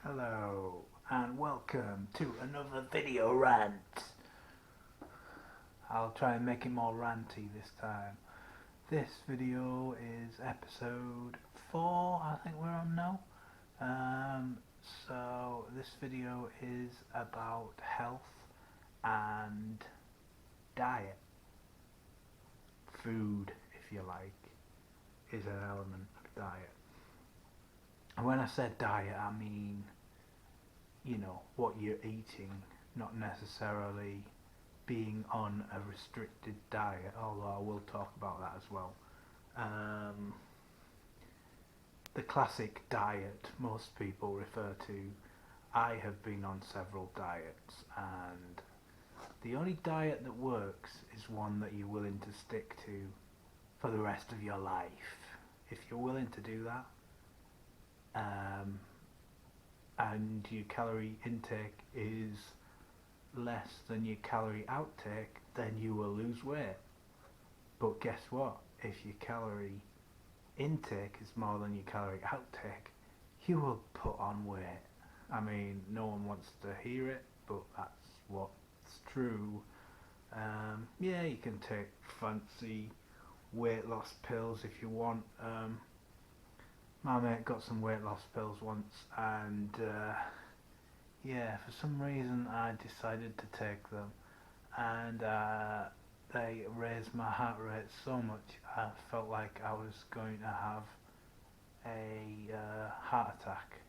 Hello and welcome to another video rant. I'll try and make it more ranty this time. This video is episode 4, I think we're on now. So this video is about health and diet. Food, if you like, is an element of diet. And when I said diet, I mean what you're eating, not necessarily being on a restricted diet, although I will talk about that as well. Um, the classic diet most people refer to, I have been on several diets, and the only diet that works is one that you're willing to stick to for the rest of your life. If you're willing to do that, and your calorie intake is less than your calorie outtake, then you will lose weight. But guess what? If your calorie intake is more than your calorie outtake, you will put on weight. I mean, no one wants to hear it, but that's what's true. Yeah, you can take fancy weight loss pills if you want. My mate got some weight loss pills once, and yeah, for some reason I decided to take them, and they raised my heart rate so much I felt like I was going to have a heart attack.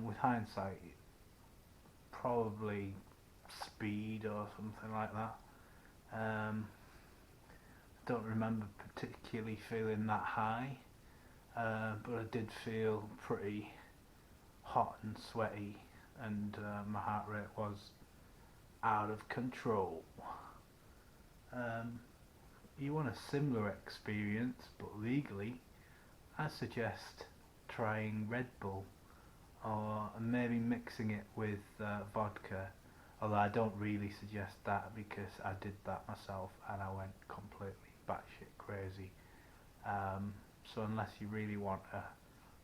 With hindsight, probably speed or something like that. I don't remember particularly feeling that high. But I did feel pretty hot and sweaty, and my heart rate was out of control. You want a similar experience, but legally, I suggest trying Red Bull, or maybe mixing it with vodka, although I don't really suggest that because I did that myself and I went completely batshit crazy. So unless you really want a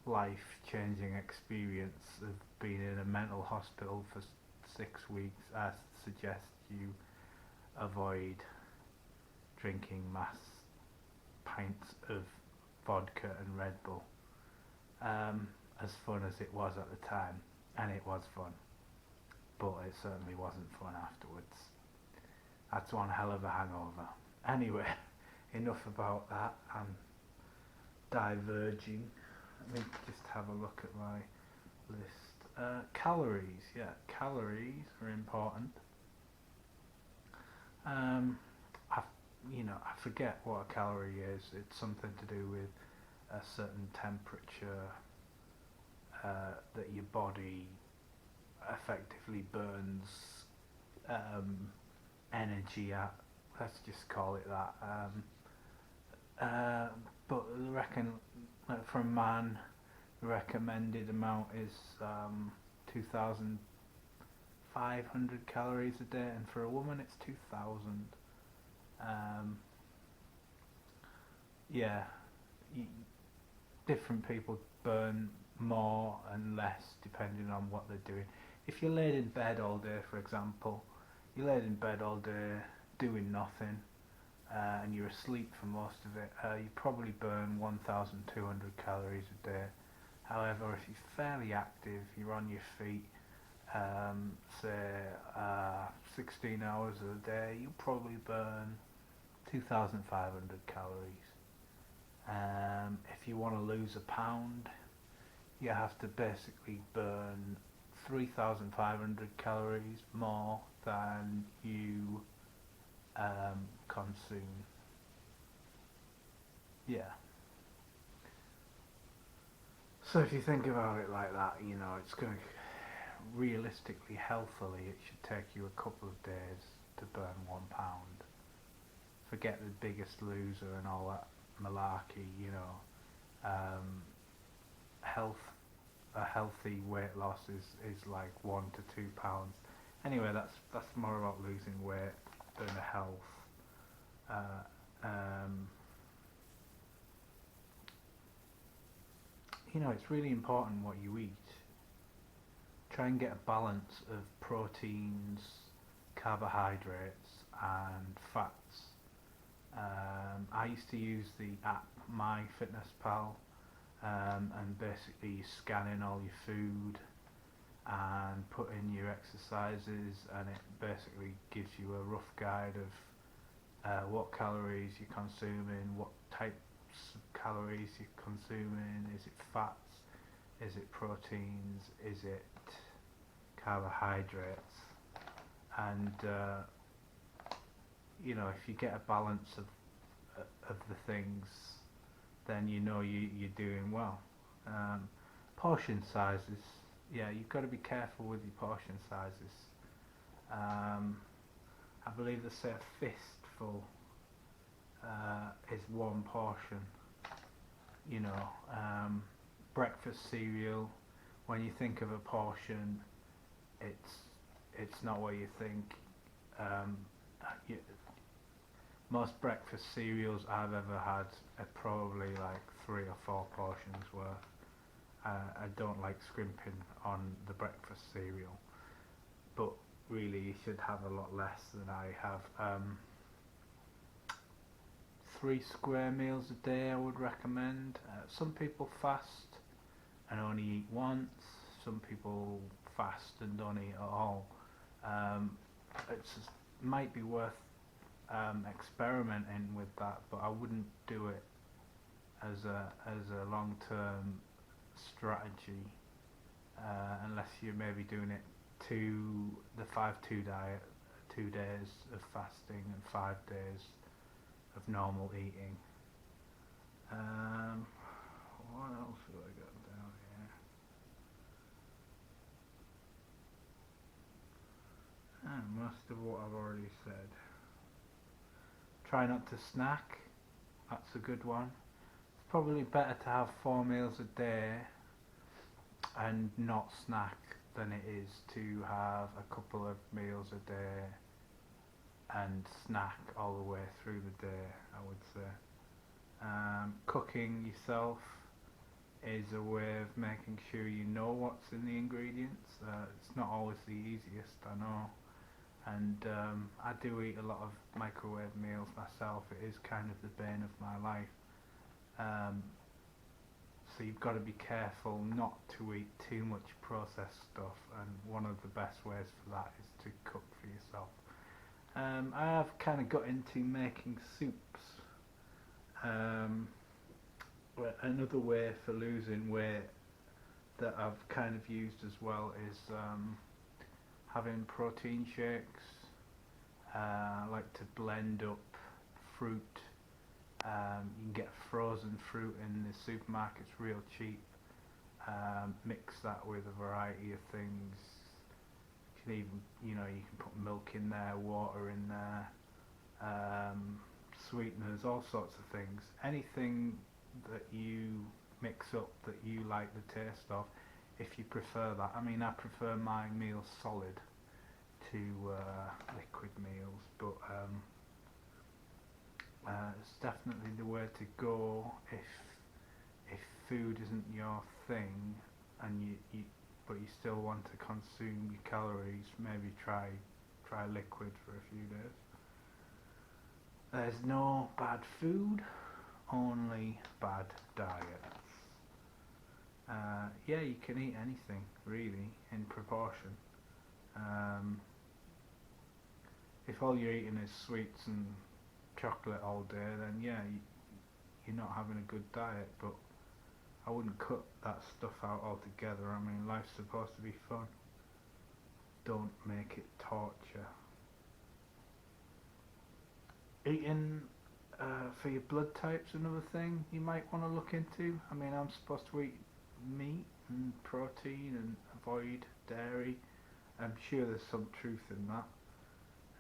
life-changing experience of being in a mental hospital for 6 weeks, I suggest you avoid drinking mass pints of vodka and Red Bull. As fun as it was at the time, and it was fun, but it certainly wasn't fun afterwards. That's one hell of a hangover. Anyway, enough about that. I'm diverging. Let me just have a look at my list. Calories, yeah, calories are important. I, I forget what a calorie is. It's something to do with a certain temperature that your body effectively burns energy at. Let's just call it that. But I reckon for a man, the recommended amount is 2,500 calories a day, and for a woman it's 2,000. Yeah, different people burn more and less depending on what they're doing. If you're laid in bed all day, for example, you're laid in bed all day doing nothing, and you're asleep for most of it, you probably burn 1,200 calories a day. However, if you're fairly active, you're on your feet, say 16 hours a day, you probably burn 2,500 calories. If you want to lose a pound, you have to basically burn 3,500 calories more than you consume. Yeah. So if you think about it like that, it's going to realistically, healthily, it should take you a couple of days to burn 1 pound. Forget the Biggest Loser and all that malarkey, health, a healthy weight loss is like 1 to 2 pounds. Anyway, that's more about losing weight than a health. It's really important what you eat. try and get a balance of proteins, carbohydrates and fats. I used to use the app MyFitnessPal, and basically you scan in all your food and put in your exercises, and it basically gives you a rough guide of what calories you're consuming, what types of calories you're consuming. Is it fats? Is it proteins? Is it carbohydrates? And you know, if you get a balance of the things, then you know you're doing well. Portion sizes, yeah, you've got to be careful with your portion sizes. I believe they say a fistful is one portion. You know, breakfast cereal. When you think of a portion, it's not what you think. You, most breakfast cereals I've ever had are probably like 3 or 4 portions worth. I don't like scrimping on the breakfast cereal, but really you should have a lot less than I have. 3 square meals a day I would recommend. Some people fast and only eat once. Some people fast and don't eat at all. It might be worth experimenting with that, but I wouldn't do it as a long-term strategy unless you're maybe doing it to the 5-2 diet, 2 days of fasting and 5 days of normal eating. What else have I got down here? Most of what I've already said. Try not to snack. That's a good one. It's probably better to have 4 meals a day and not snack than it is to have a couple of meals a day and snack all the way through the day, I would say. Cooking yourself is a way of making sure you know what's in the ingredients. It's not always the easiest, I know. And I do eat a lot of microwave meals myself. It is kind of the bane of my life. So you've got to be careful not to eat too much processed stuff, and one of the best ways for that is to cook for yourself. I have kind of got into making soups. Another way for losing weight that I've kind of used as well is having protein shakes. I like to blend up fruit. You can get frozen fruit in the supermarkets real cheap. Mix that with a variety of things. You can even, you can put milk in there, water in there, sweeteners, all sorts of things. Anything that you mix up that you like the taste of, if you prefer that. I mean, I prefer my meals solid to liquid meals, but it's definitely the way to go if food isn't your thing, and but you still want to consume your calories. Maybe try liquid for a few days. There's no bad food, only bad diets. Yeah, you can eat anything really in proportion. If all you're eating is sweets and chocolate all day, then yeah, you're not having a good diet. But I wouldn't cut that stuff out altogether. I mean, life's supposed to be fun. Don't make it torture. Eating for your blood type's another thing you might want to look into. I mean, I'm supposed to eat meat and protein and avoid dairy. I'm sure there's some truth in that.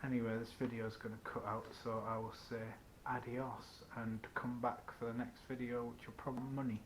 Anyway, this video is going to cut out, so I will say adios and come back for the next video, which will probably be money.